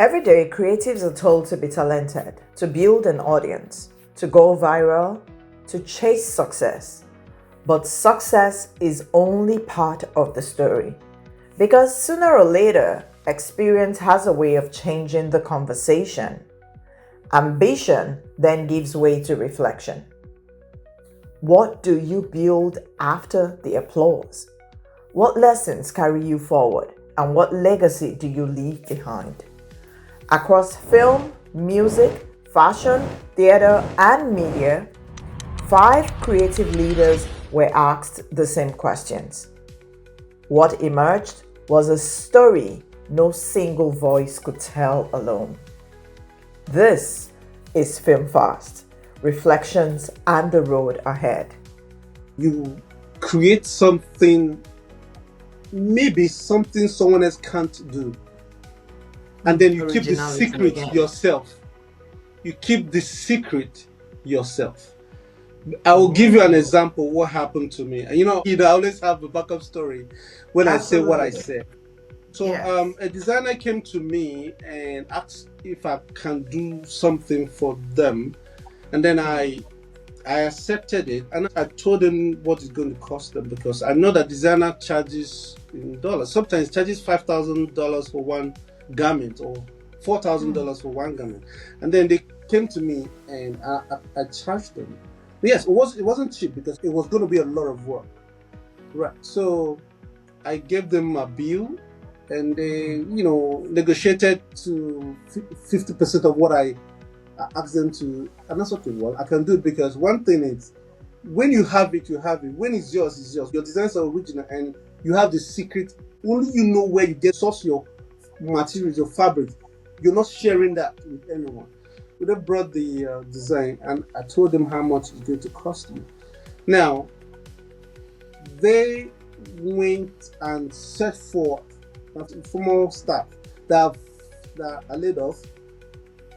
Every day, creatives are told to be talented, to build an audience, to go viral, to chase success. But success is only part of the story. Because sooner or later, experience has a way of changing the conversation. Ambition then gives way to reflection. What do you build after the applause? What lessons carry you forward? And what legacy do you leave behind? Across film, music, fashion, theater, and media, 5 creative leaders were asked the same questions. What emerged was a story no single voice could tell alone. This is Film Fast, Reflections and the Road Ahead. You create something, maybe something someone else can't do. And then you keep the secret yourself. You keep the secret yourself. I will give you an example what happened to me. And I always have a backup story when I say what I said. So a designer came to me and asked if I can do something for them. And then I accepted it, and I told them what it's going to cost them, because I know that designer charges in dollars. Sometimes charges $5,000 for one garment or $4,000 for one garment. And then they came to me and I charged them. Yes, it wasn't cheap because it was going to be a lot of work. Right. So I gave them a bill, and they, negotiated to 50% of what I asked them to. And that's okay. Well, I can do it because one thing is, when you have it, you have it. When it's yours, it's yours. Your designs are original, and you have the secret. Only you know where you source your materials, your fabric. You're not sharing that with anyone. We then brought the design, and I told them how much it's going to cost me. Now, they went and set for former staff that are laid off.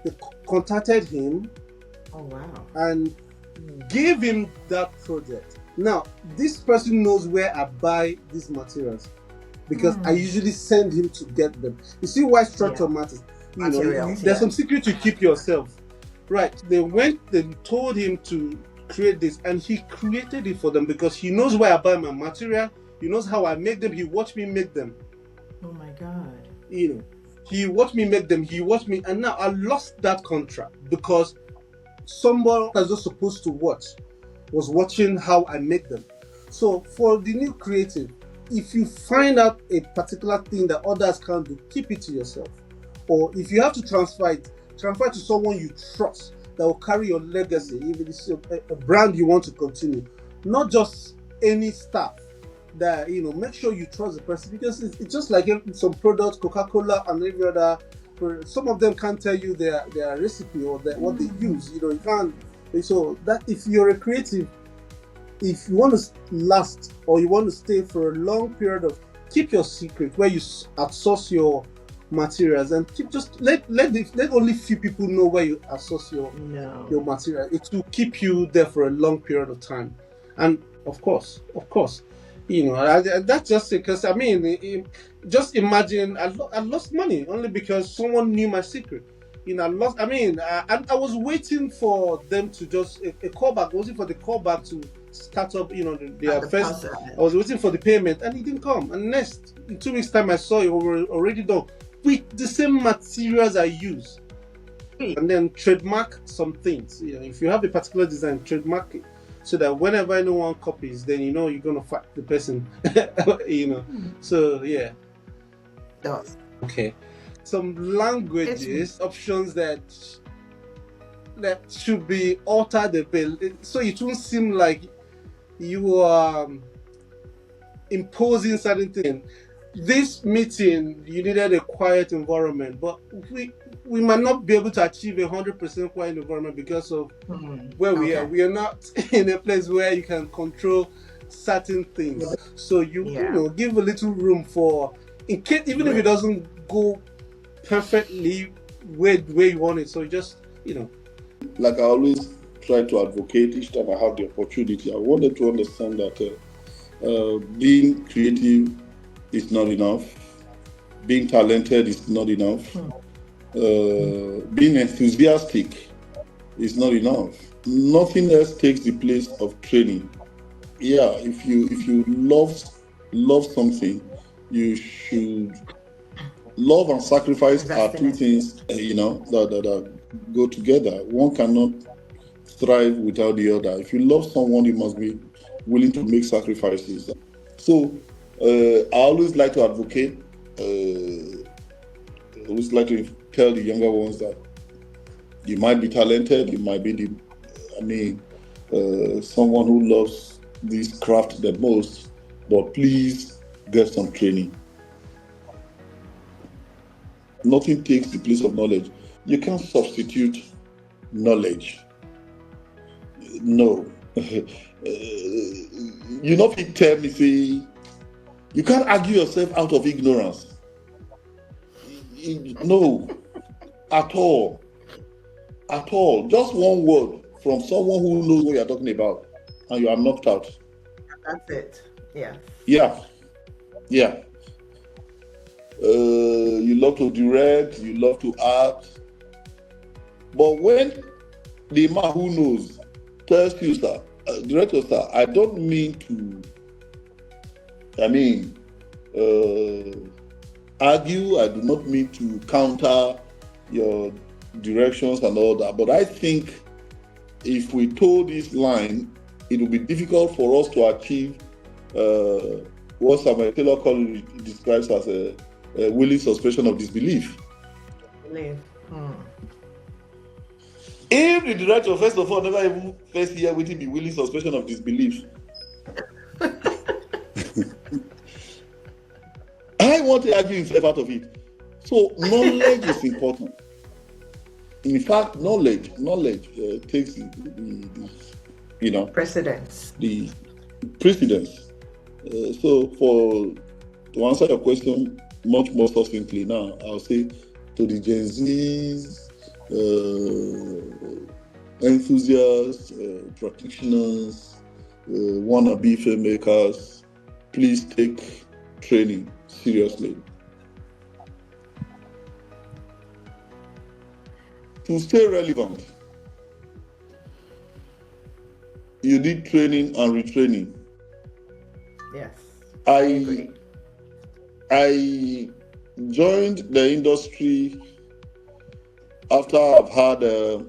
They contacted him. Oh, wow. And gave him that project. Now, this person knows where I buy these materials, because I usually send him to get them. You see why structure matters. There's some secret you keep yourself. Right. They told him to create this, and he created it for them because he knows where I buy my material. He knows how I make them. He watched me make them. Oh my God. He watched me make them. He watched me, and now I lost that contract because someone that's not supposed to watch was watching how I make them. So for the new creative, if you find out a particular thing that others can't do, keep it to yourself. Or if you have to transfer it to someone you trust that will carry your legacy, if it's a brand you want to continue, not just any staff. That make sure you trust the person, because it's just like some products, Coca-Cola and every other. Some of them can't tell you their recipe or what they use. You can't. So that if you're a creative, if you want to last or you want to stay for a long period keep your secret where you outsource your materials, and let only few people know where you outsource your material. It will keep you there for a long period of time. And of course. That's just because just imagine I lost money only because someone knew my secret. I was waiting for them to just a callback. I was waiting for the callback to start up. Their first. I was waiting for the payment, and it didn't come. And next, in 2 weeks' time, I saw it already done with the same materials I use. And then trademark some things. If you have a particular design, trademark it, so that whenever anyone copies, then you're gonna fight the person. So yeah. Okay. Some languages options that should be altered a bit, so it won't seem like you are imposing certain things. This meeting, you needed a quiet environment, but we might not be able to achieve 100% quiet environment because of where we are. We are not in a place where you can control certain things. So you give a little room for, in case, even if it doesn't go perfectly where you want it. So just like I always try to advocate each time I have the opportunity. I wanted to understand that being creative is not enough. Being talented is not enough. being enthusiastic is not enough. Nothing else takes the place of training. Yeah, if you love something, you should love and sacrifice are two things that go together. One cannot thrive without the other. If you love someone, you must be willing to make sacrifices. So I always like to advocate. I always like to tell the younger ones that you might be talented, you might be someone who loves this craft the most, but please get some training. Nothing takes the place of knowledge. You can't substitute knowledge. No. You know, people tell me, say, you can't argue yourself out of ignorance. No, at all. At all. Just one word from someone who knows what you're talking about, and you are knocked out. That's it. Yeah. Yeah. Yeah. You love to direct, you love to act. But when the man who knows tells you, sir, director, sir, I don't mean to, argue, I do not mean to counter your directions and all that, but I think if we toe this line, it will be difficult for us to achieve what Samuel Taylor describes as a willing suspension of disbelief. If the director, first of all, never even first hear with him be willing suspension of disbelief, I want to argue himself out of it. So knowledge is important. In fact, knowledge takes the precedence. The precedence. To answer your question much more succinctly now, I'll say to the Gen Zs, enthusiasts, practitioners, wannabe filmmakers, please take training seriously. To stay relevant, you need training and retraining. Yes. I joined the industry after I've had a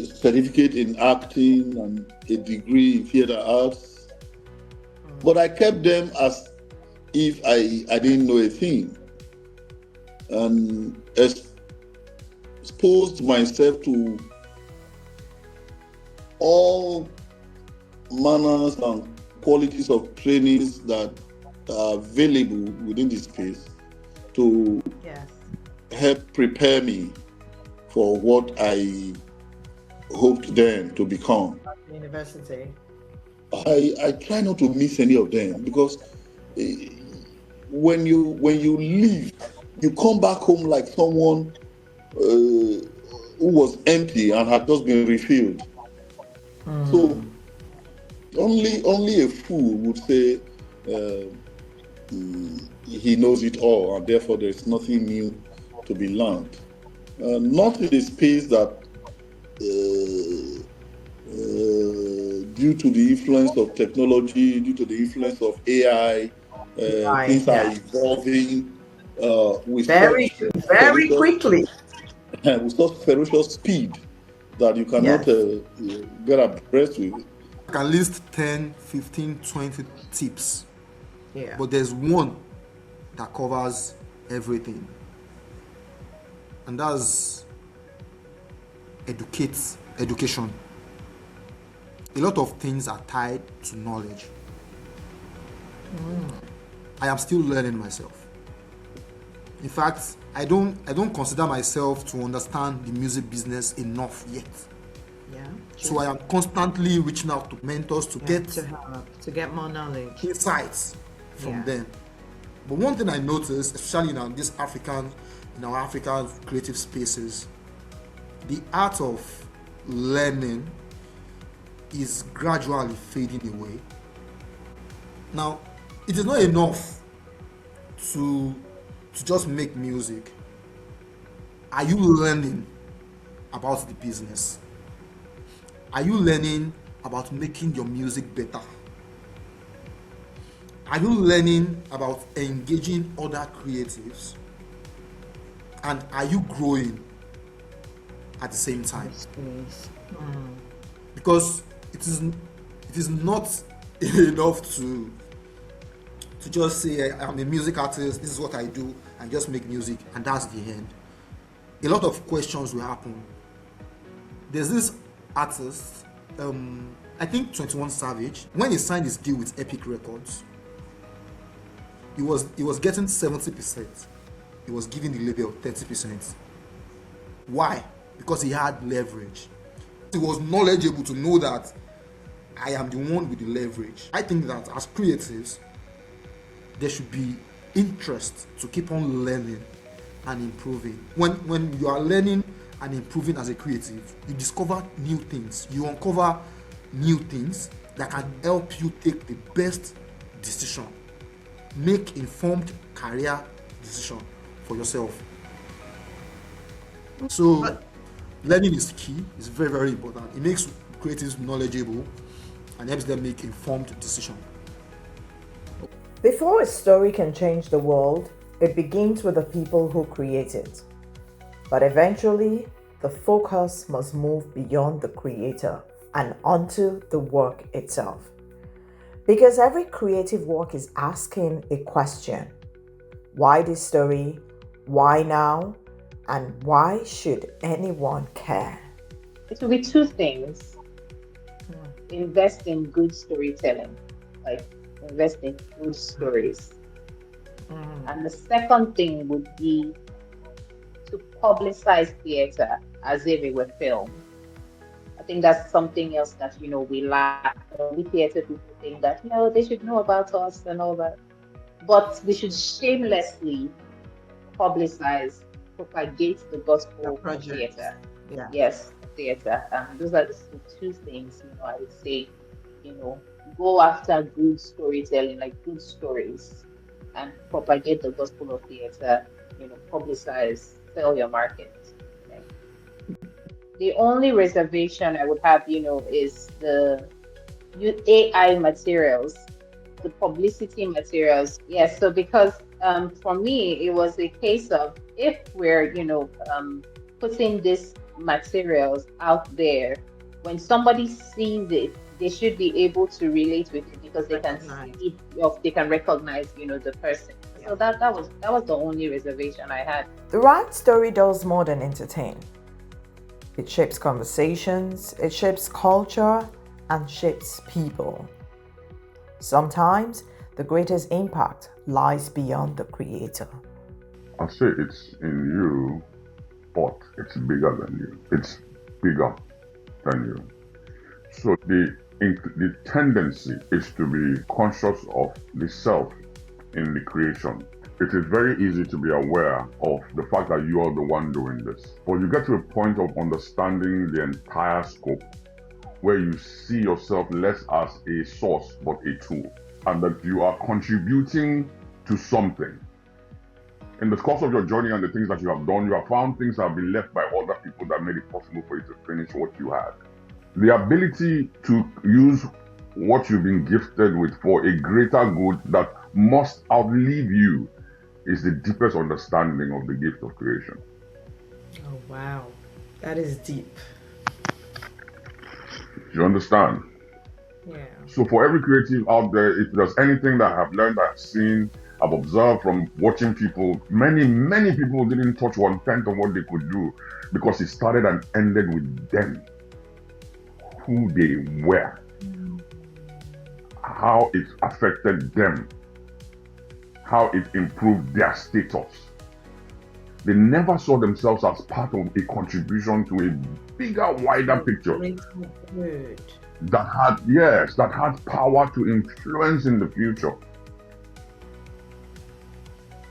certificate in acting and a degree in theater arts, but I kept them as if I didn't know a thing, and exposed myself to all manners and qualities of trainings that are available within this space to help prepare me for what I hoped then to become. University. I try not to miss any of them, because when you leave, you come back home like someone who was empty and had just been refilled. So only a fool would say he knows it all, and therefore there is nothing new to be learned. Not in the space that, due to the influence of technology, due to the influence of AI, things are evolving with very quickly. With such ferocious speed that you cannot get abreast with it. I can list 10, 15, 20 tips. Yeah. But there's one that covers everything. And that's education. A lot of things are tied to knowledge. I am still learning myself. In fact, I don't consider myself to understand the music business enough yet. Yeah. So I am constantly reaching out to mentors to get more knowledge, insights from them. But one thing I noticed, especially in our African creative spaces, the art of learning is gradually fading away. Now, it is not enough to just make music. Are you learning about the business? Are you learning about making your music better? Are you learning about engaging other creatives? And are you growing at the same time? Because it is not enough to just say I'm a music artist, this is what I do, and just make music, and that's the end. A lot of questions will happen. There's this artist, I think 21 Savage, when he signed his deal with Epic Records, he was getting 70%. He was giving the label 30%. Why? Because he had leverage. He was knowledgeable to know that I am the one with the leverage. I think that as creatives, there should be interest to keep on learning and improving. When you are learning and improving as a creative, you discover new things. You uncover new things that can help you take the best decision. Make informed career decision for yourself. So learning is key. It's very, very important. It makes creatives knowledgeable and helps them make informed decisions. Before a story can change the world, it begins with the people who create it. But eventually, the focus must move beyond the creator and onto the work itself. Because every creative work is asking a question. Why this story? Why now? And why should anyone care? It will be two things. Invest in good storytelling, like invest in good stories. And the second thing would be to publicize theater as if it were film. I think that's something else that, we lack. We theater people think that, they should know about us and all that. But we should shamelessly publicize, propagate the gospel of theater. Yeah. Yes, theater. Those are the two things, I would say, go after good storytelling, like good stories, and propagate the gospel of theater, publicize, sell your market. Okay. The only reservation I would have, is the AI materials, the publicity materials. Yes, so because for me, it was a case of if we're, putting these materials out there, when somebody sees it, they should be able to relate with it because they can see it, they can recognize, the person. Yeah. So that was the only reservation I had. The right story does more than entertain. It shapes conversations, it shapes culture, and shapes people. Sometimes the greatest impact lies beyond the creator. I say it's in you, but it's bigger than you. It's bigger than you. So the tendency is to be conscious of the self in the creation. It is very easy to be aware of the fact that you are the one doing this. But you get to a point of understanding the entire scope where you see yourself less as a source but a tool, and that you are contributing to something. In the course of your journey and the things that you have done, you have found things that have been left by other people that made it possible for you to finish what you had. The ability to use what you've been gifted with for a greater good that must outlive you is the deepest understanding of the gift of creation. Oh, wow. That is deep. You understand? Yeah. So for every creative out there, if there's anything that I've learned, I've seen, I've observed from watching people, many people didn't touch 1/10 of what they could do because it started and ended with them. Who they were. How it affected them. How it improved their status. They never saw themselves as part of a contribution to a bigger, wider picture. Good. That had power to influence in the future.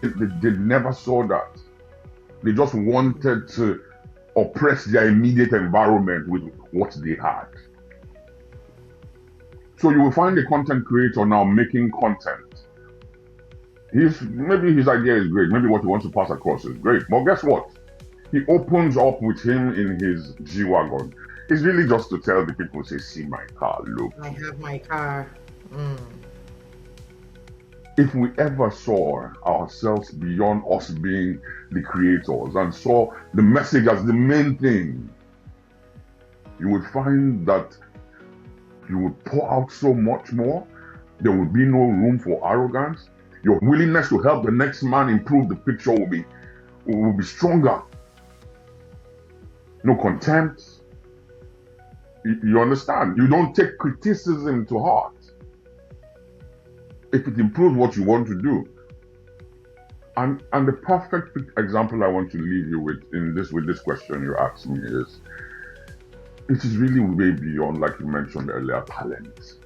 They never saw that. They just wanted to oppress their immediate environment with what they had. So you will find a content creator now making content. Maybe his idea is great. Maybe what he wants to pass across is great. But guess what? he opens up with him in his G-Wagon. It's really just to tell the people, say, see my car, look. I have my car. If we ever saw ourselves beyond us being the creators and saw the message as the main thing, you would find that you would pour out so much more. There would be no room for arrogance. Your willingness to help the next man improve the picture will be stronger. No contempt. You understand? You don't take criticism to heart if it improves what you want to do. And the perfect example I want to leave you with this question you asked me is, it is really way beyond, like you mentioned earlier, talent.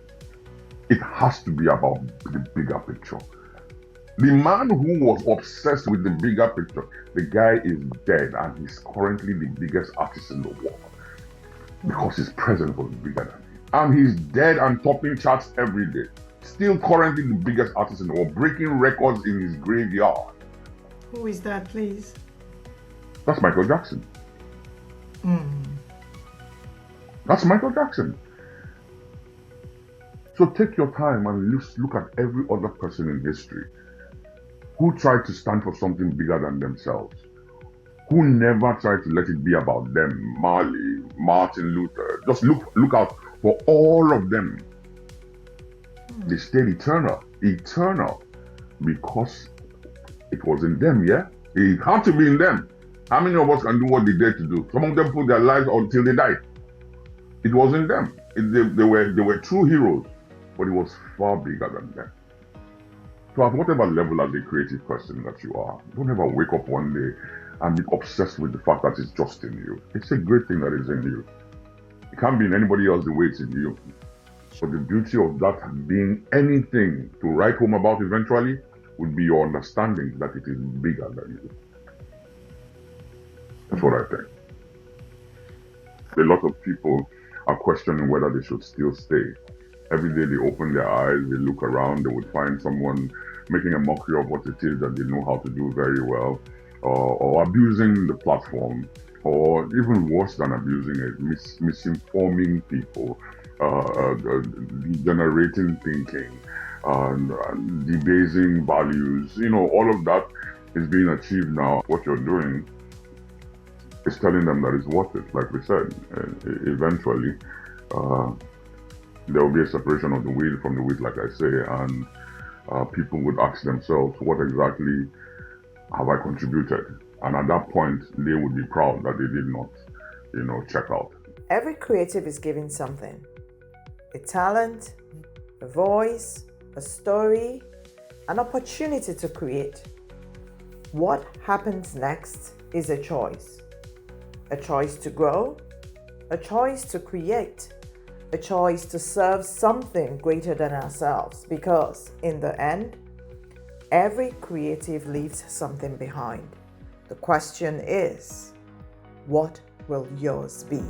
It has to be about the bigger picture. The man who was obsessed with the bigger picture, the guy is dead and he's currently the biggest artist in the world because his presence was bigger than him. And he's dead and topping charts every day. Still currently the biggest artist in the world, breaking records in his graveyard. Who is that, please? That's Michael Jackson. That's Michael Jackson. So take your time and look at every other person in history who tried to stand for something bigger than themselves, who never tried to let it be about them. Marley, Martin Luther, just look out for all of them. They stayed eternal, because it was in them, yeah? It had to be in them. How many of us can do what they dared to do? Some of them put their lives until they died. It was in them. They were true heroes, but it was far bigger than them. So at whatever level as a creative person that you are, don't ever wake up one day and be obsessed with the fact that it's just in you. It's a great thing that is in you. It can't be in anybody else the way it's in you. So the beauty of that being anything to write home about eventually would be your understanding that it is bigger than you. That's what I think. A lot of people are questioning whether they should still stay. Every day they open their eyes, they look around, they would find someone making a mockery of what it is that they know how to do very well, or abusing the platform, or even worse than abusing it, misinforming people, degenerating thinking, and debasing values. All of that is being achieved now. What you're doing is telling them that it's worth it. Like we said, eventually, there will be a separation of the wheat from the wheat, like I say, and people would ask themselves, what exactly have I contributed? And at that point, they would be proud that they did not, check out. Every creative is given something. A talent, a voice, a story, an opportunity to create. What happens next is a choice. A choice to grow, a choice to create, a choice to serve something greater than ourselves, because in the end, every creative leaves something behind. The question is, what will yours be?